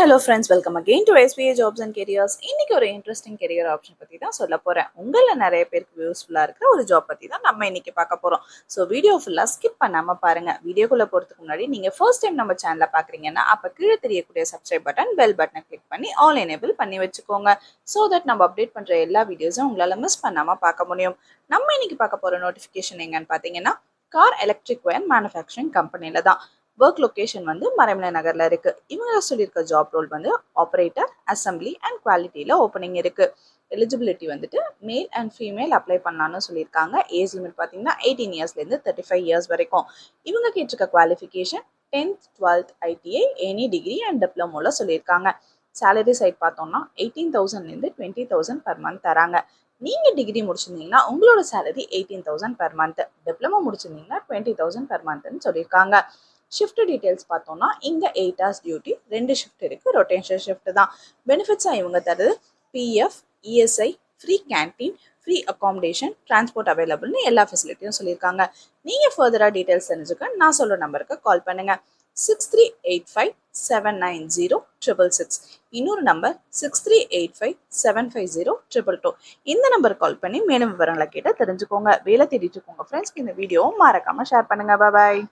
Hello friends, welcome again to SBA Jobs and Careers. இன்னைக்கு ஒரு interesting career option பத்தி தான் சொல்ல போறேன். உங்கள நிறைய பேருக்கு யூஸ்ஃபுல்லா இருக்கிற ஒரு ஜாப் பத்தி தான் நம்ம இன்னைக்கு பார்க்க போறோம். சோ வீடியோ ஃபுல்லா ஸ்கிப் பண்ணாம பாருங்க. வீடியோக்குள்ள போறதுக்கு முன்னாடி நீங்க ஃபர்ஸ்ட் டைம் நம்ம சேனலை பாக்குறீங்கன்னா அப்ப கீழே தெரியக்கூடிய சப்ஸ்கிரைப் பட்டன், பெல் பட்டனை கிளிக் பண்ணி ஆல் எனேபிள் பண்ணி வச்சுக்கோங்க. சோ தட் நம்ம அப்டேட் பண்ற எல்லா வீடியோஸும் உங்களால மிஸ் பண்ணாம பார்க்க முடியும். நம்ம இன்னைக்கு பார்க்க போற நோட்டிபிகேஷன் எங்கன்னு பாத்தீங்கன்னா கார் எலக்ட்ரிக் வயர் மேனுஃபேக்சரிங் கம்பெனில தான். ஒர்க் லொகேஷன் வந்து மறைமலை நகர்ல இருக்கு. இவங்க சொல்லியிருக்க ஜாப் ரோல் வந்து ஆப்ரேட்டர், அசம்பிளி அண்ட் குவாலிட்டியில ஓப்பனிங் இருக்கு. எலிஜிபிலிட்டி வந்துட்டு மேல் அண்ட் ஃபீமேல் அப்ளை பண்ணலாம்னு சொல்லியிருக்காங்க. ஏஜ் லிமிட் பார்த்தீங்கன்னா 18 இயர்ஸ்லேருந்து 35 இயர்ஸ் வரைக்கும். இவங்க கேட்டிருக்க qualification 10th 12th ITI any degree and டிப்ளமோல சொல்லியிருக்காங்க. சேலரி சைட் பார்த்தோம்னா 18,000லேருந்து 20,000 per month தராங்க. நீங்க டிகிரி முடிச்சிருந்தீங்கன்னா உங்களோட சேலரி 18,000 per month, டிப்ளமோ முடிச்சிருந்தீங்கன்னா 20,000 per monthன்னு சொல்லியிருக்காங்க. ஷிஃப்ட் டீடைல்ஸ் பார்த்தோம்னா இங்க 8 hours டியூட்டி, 2 ஷிஃப்ட் இருக்கு, ரொட்டேஷன் ஷிஃப்ட் தான். பெனிஃபிட்ஸா இவங்க தருது PF, ESI, free canteen, free accommodation, transport அவைலபிள்னு எல்லா ஃபெசிலிட்டியும் சொல்லியிருக்காங்க. நீங்க ஃபர்தரா டீடைல்ஸ் தெரிஞ்சுக்க நான் சொல்ற நம்பருக்கு கால் பண்ணுங்க. 6385790666. இன்னொரு நம்பர் 6385750222. இந்த நம்பருக்கு கால் பண்ணி மேலும் விவரங்களை கேட்டு தெரிஞ்சுக்கோங்க. வேலை தேடிட்டு இருக்கோங்க ஃப்ரெண்ட்ஸ்க்கு இந்த வீடியோவும் மறக்காம ஷேர் பண்ணுங்க. பாய்.